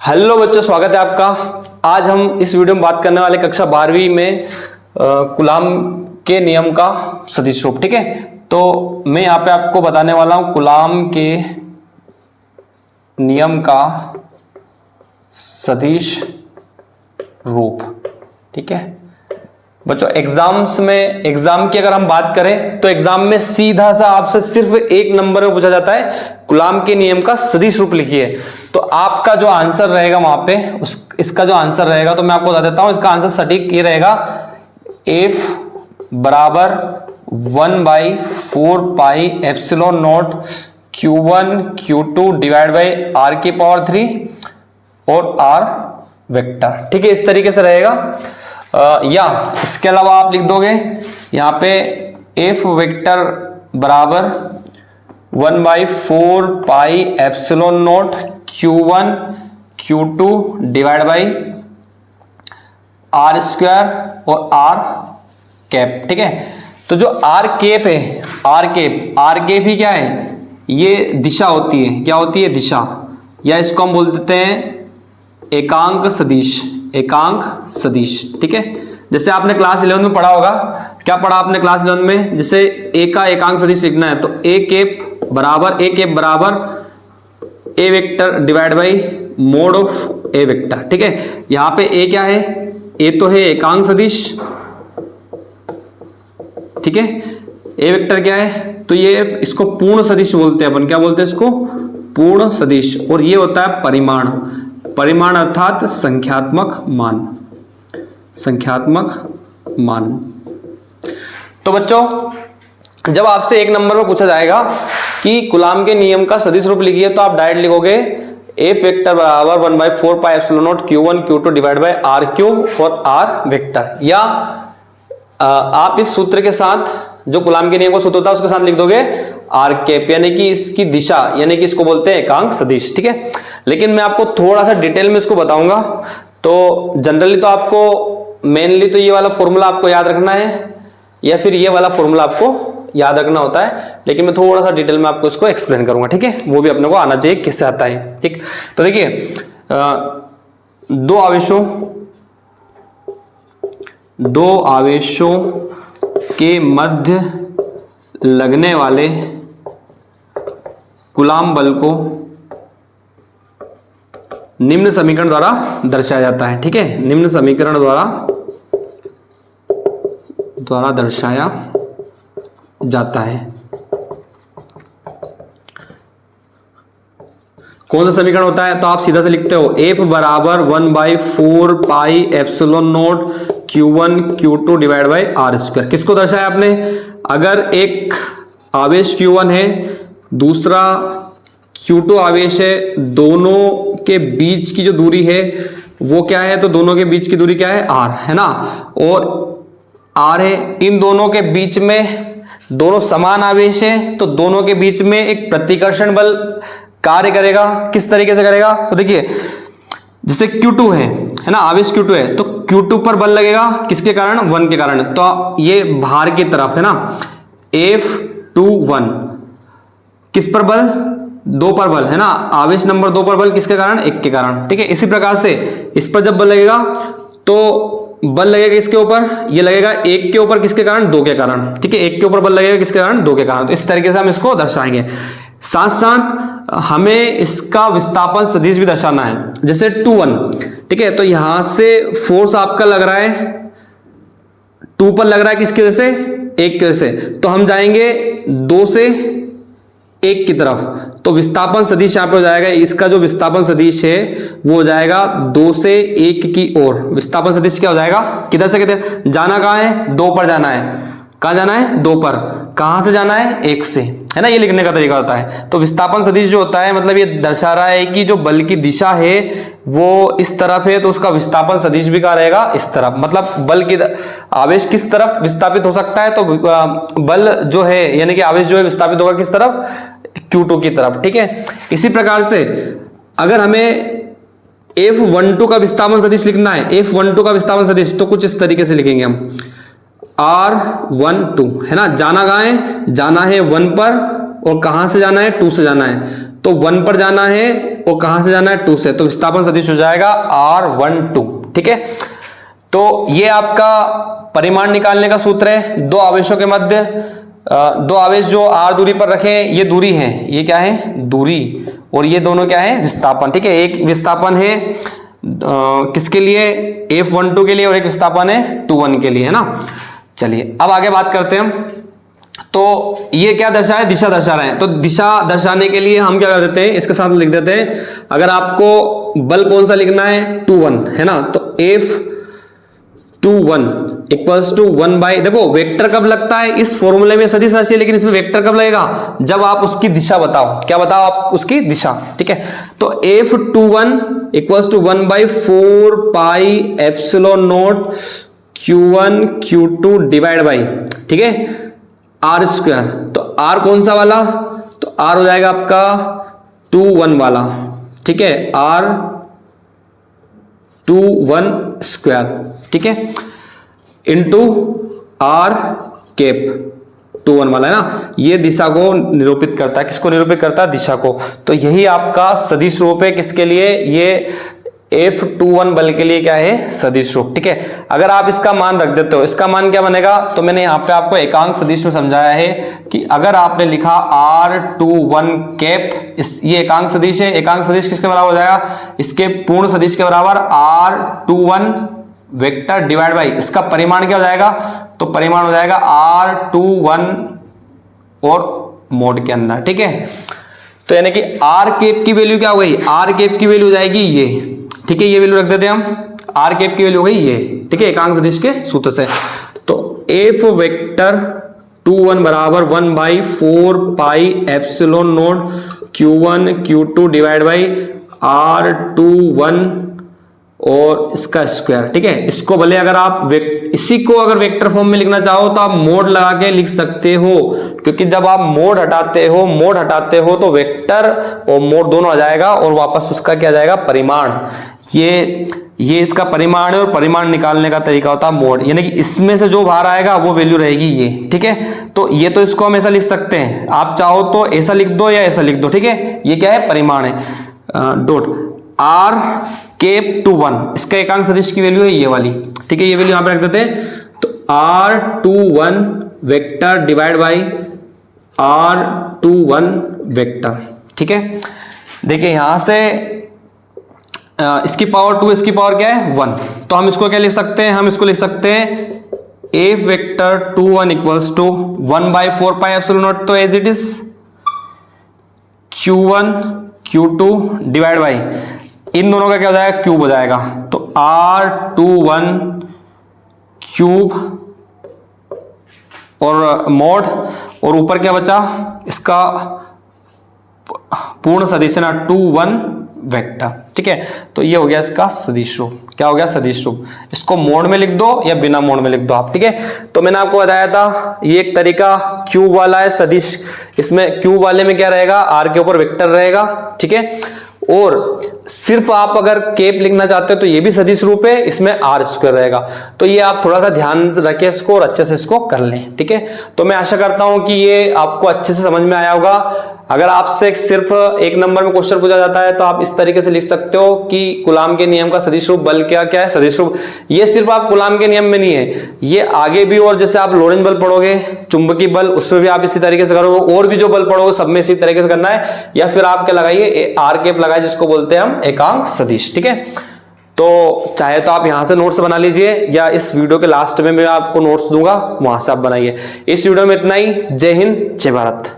Hello बच्चों, स्वागत है आपका। आज हम इस वीडियो में बात करने वाले कक्षा 12वीं में कूलाम के नियम का सदिश रूप। ठीक है, तो मैं यहाँ पे आपको बताने वाला हूँ कूलाम के नियम का सदिश रूप। ठीक है बच्चों, एग्जाम की अगर हम बात करें तो एग्जाम में सीधा सा आपसे सिर्फ एक नंबर में पूछा जाता है कूलाम के नियम का सदिश रूप लिखिए। तो आपका जो आंसर रहेगा वहां पे इसका जो आंसर रहेगा, तो मैं आपको बता देता हूं इसका आंसर सटीक ये रहेगा, F बराबर 1/4 पाई epsilon not Q1 Q2 divide by R की पावर 3 और R वेक्टर। ठीक है, इस तरीके से रहेगा। या इसके अलावा आप लिख दोगे यहाँ पे F वेक्टर बराबर 1/4 पाई epsilon not Q1 Q2 divide by R square और R कैप। ठीक है, तो जो R कैप है, R कैप ही क्या है, ये दिशा होती है। क्या होती है? दिशा, या इसको हम बोल देते हैं एकांक सदिश। ठीक है, जैसे आपने क्लास 11 में पढ़ा होगा। क्या पढ़ा आपने क्लास 11 में? जैसे ए का एकांक सदिश लिखना है तो ए कैप बराबर A vector divide by mod of A vector. ठीक है, यहां पे ए क्या है? ए तो है एकांक सदिश। ठीक है, ए वेक्टर क्या है? तो ये इसको पूर्ण सदिश बोलते हैं अपन। क्या बोलते हैं इसको? पूर्ण सदिश। और ये होता है परिमाण अर्थात संख्यात्मक मान। तो बच्चों, जब आपसे एक नंबर में पूछा जाएगा कि कूलाम के नियम का सदिश रूप लिखिए, तो आप डायरेक्ट लिखोगे F वेक्टर बराबर 1/4 पाई epsilon not Q1 Q2 divide by R cube और R वेक्टर। या आप इस सूत्र के साथ, जो कूलाम के नियम का सूत्र होता है उसके साथ लिख दोगे R कैप, यानी कि इसकी दिशा, यानी कि इसको बोलते हैं एकांक सदिश। ठीक है, लेकिन मैं आपको थोड़ा सा डिटेल में इसको बताऊंगा। तो जनरली तो आपको मेनली तो ये वाला फॉर्मूला आपको याद रखना है, या फिर ये वाला फॉर्मूला आपको याद रखना होता है, लेकिन मैं थोड़ा सा डिटेल में आपको इसको एक्सप्लेन करूंगा। ठीक है, वो भी अपने को आना चाहिए किससे आता है। ठीक, तो देखिए, दो आवेशों के मध्य लगने वाले कूलाम बल को निम्न समीकरण द्वारा दर्शाया जाता है। ठीक है, निम्न समीकरण द्वारा दर्शाया जाता है। कौन सा समीकरण होता है? तो आप सीधा से लिखते हो F बराबर 1/4 पाई epsilon not Q1 Q2 divide by R square. किसको दर्शाया आपने? अगर एक आवेश Q1 है, दूसरा Q2 आवेश है, दोनों के बीच की जो दूरी है वो क्या है? तो दोनों के बीच की दूरी क्या है? R है ना, और R है। इन दोनों के बीच में, दोनों समान आवेश है, तो दोनों के बीच में एक प्रतिकर्षण बल कार्य करेगा। किस तरीके से करेगा? तो देखिए, जैसे Q2 है ना, आवेश Q2 है, तो Q2 पर बल लगेगा किसके कारण? 1 के कारण। तो ये बाहर की तरफ है ना, F21 किस पर बल? 2 पर बल है ना, आवेश नंबर 2 पर बल किसके कारण? 1 के कारण। ठीक है, इसी प्रकार से इस पर जब बल लगेगा तो बल लगेगा इसके ऊपर, ये लगेगा 1 के ऊपर किसके कारण? 2 के कारण। ठीक है, 1 के ऊपर बल लगेगा किसके कारण? 2 के कारण। तो इस तरीके से हम इसको दर्शाएंगे। साथ साथ हमें इसका विस्थापन सदिश भी दर्शाना है, जैसे 2-1। ठीक है, तो यहां से फोर्स आपका लग रहा है 2 पर, लग रहा है किसकी वजह से? 1 की वजह से। तो हम जाएंगे 2 से 1 की तरफ, तो विस्थापन सदिश यहां पे हो जाएगा। इसका जो विस्थापन सदिश है वो हो जाएगा 2 से 1 की ओर। विस्थापन सदिश क्या हो जाएगा? किधर से किधर जाना? कहां है? 2 पर जाना है। कहां जाना है? 2 पर। कहां से जाना है? 1 से, है ना। ये लिखने का तरीका होता है। तो विस्थापन सदिश जो होता है, मतलब ये दर्शा रहा है कि जो बल की दिशा है वो इस तरफ है, तो उसका विस्थापन सदिश भी क्या रहेगा? इस तरफ। मतलब बल की आवेश किस तरफ विस्थापित हो सकता है, तो बल जो है, यानी कि आवेश जो है विस्थापित होगा किस तरफ? Q2 की तरफ। ठीक है, इसी प्रकार से अगर हमें F12 का विस्थापन सदिश लिखना है, F12 का विस्थापन सदिश, तो कुछ इस तरीके से लिखेंगे हम, R12 है ना। जाना कहां है? जाना है 1 पर, और कहां से जाना है? 2 से जाना है। तो 1 पर जाना है और कहां से जाना है 2 से, तो विस्थापन सदिश हो जाएगा R12। ठीक है, तो ये आपका परिमाण निकालने का सूत्र है। दो आवेशों के मध्य दो आवेश जो r दूरी पर रखे, ये दूरी है, ये क्या है दूरी, और ये दोनों क्या है विस्थापन। ठीक है, एक विस्थापन है किसके लिए F12 के लिए, और एक विस्थापन है 21 के लिए, है ना। चलिए अब आगे बात करते हैं हम। तो ये क्या दर्शा है, दिशा दर्शा रहे हैं। तो दिशा दर्शाने के लिए हम क्या कर देते हैं, इसके साथ लिख देते हैं। अगर आपको बल कौन सा लिखना है 21, है ना, तो F21 इक्वल्स टू 1 बाई, देखो वेक्टर कब लगता है इस फॉर्मूले में, सदिश राशि है लेकिन इसमें वेक्टर कब लगेगा, जब आप उसकी दिशा बताओ। क्या बताओ आप, उसकी दिशा। ठीक है, तो F21 equals to 1 by 4 pi epsilon not Q1 Q2 divide by, ठीक है, R स्क्वायर। तो R कौन सा वाला, तो R हो जाएगा आपका 21 वाला। ठीक है, R21 स्क्वायर, ठीक है, इंटू R कैप 21 वाला, है ना। ये दिशा को निरूपित करता है, किसको निरूपित करता है, दिशा को। तो यही आपका सदिश रूप है, किसके लिए, ये F21 बल के लिए क्या है सदिश रूप। ठीक है, अगर आप इसका मान रख देते हो, इसका मान क्या बनेगा, तो मैंने यहाँ पे आपको एकांक सदिश में समझाया है कि अगर आपने लिखा R21 कैप, ये एकांक सदिश है, एकांक सदिश किसके बराबर हो जाएगा, इसके पूर्ण सदिश के बराबर R21 वेक्टर डिवाइड बाई इसका परिमाण क्या हो जाएगा, तो परिमाण हो जाएगा R21 और मोड के अंदर। ठीक है, तो यानी कि R कैप की वैल्यू क्या हो गई, R कैप की वैल्यू हो जाएगी ये। ठीक है, ये वैल्यू रख देते हैं हम, R कैप की वैल्यू हो गई ये। ठीक है, एकांक सदिश के सूत्र से। तो F वेक्टर 21 बराबर 1 by 4 pi epsilon not Q1 Q2 divide by R21 और इसका स्क्वायर। ठीक है, इसको भले अगर आप इसी को अगर वेक्टर फॉर्म में लिखना चाहो तो आप मोड लगा के लिख सकते हो, क्योंकि जब आप मोड हटाते हो तो वेक्टर और मोड दोनों आ जाएगा और वापस उसका क्या आ जाएगा परिमाण। ये इसका परिमाण है और परिमाण निकालने का तरीका होता है मोड, यानी कि इसमें से जो बाहर आएगा वो वैल्यू रहेगी ये। ठीक है, तो ये तो इसको हम ऐसा लिख सकते हैं, आप चाहो तो ऐसा लिख दो या ऐसा लिख दो। ठीक है, ये क्या है परिमाण है, डॉट R कैप 21 इसका एकांक सदिश की वैल्यू है ये वाली। ठीक है, ये वैल्यू यहां पे रख देते हैं। तो R21 vector divide by R21 vector. ठीक है, देखिए यहां से इसकी पावर 2, इसकी पावर क्या है 1, तो हम इसको क्या लिख सकते हैं, हम इसको लिख सकते हैं F vector 21 equals to 1 by 4 pi epsilon naught, तो as it is Q1 Q2 divide by इन दोनों का क्या हो जाएगा क्यूब हो जाएगा, तो R21 क्यूब और मोड, और ऊपर क्या बचा इसका पूर्ण सदिश है ना 21 वेक्टर। ठीक है, तो ये हो गया इसका सदिश रूप। क्या हो गया सदिश रूप, इसको मोड में लिख दो या बिना मोड में लिख दो आप। ठीक है, तो मैंने आपको बताया था ये एक तरीका क्यूब वाला है सदिश, इसमें क्यूब वाले में क्या रहेगा R के ऊपर वेक्टर रहेगा। ठीक है, और सिर्फ आप अगर केप लिखना चाहते हो तो ये भी सदिश रूप है, इसमें R स्क्वायर रहेगा। तो ये आप थोड़ा सा ध्यान रखें इसको और अच्छे से इसको कर लें। ठीक है, तो मैं आशा करता हूं कि ये आपको अच्छे से समझ में आया होगा। अगर आपसे सिर्फ एक नंबर में क्वेश्चन पूछा जाता है तो आप इस तरीके से लिख सकते हो कि कूलाम के नियम का सदिश रूप बल क्या क्या है सदिश रूप। ये सिर्फ आप कूलाम के नियम में नहीं है, ये आगे भी, और जैसे आप लोरेंज बल पढ़ोगे चुंबकीय बल उसमें भी आप इसी तरीके से करोगे, और भी जो बल पढ़ोगे सब में इसी तरीके से करना है। या फिर आप क्या लगाइए R कैप लगाए जिसको बोलते हैं हम एकांक सदिश। ठीक है, तो चाहे तो आप यहां से नोट्स बना लीजिए या इस वीडियो के लास्ट में मैं आपको नोट्स दूंगा वहां से आप बनाइए। इस वीडियो में इतना ही। जय हिंद, जय भारत।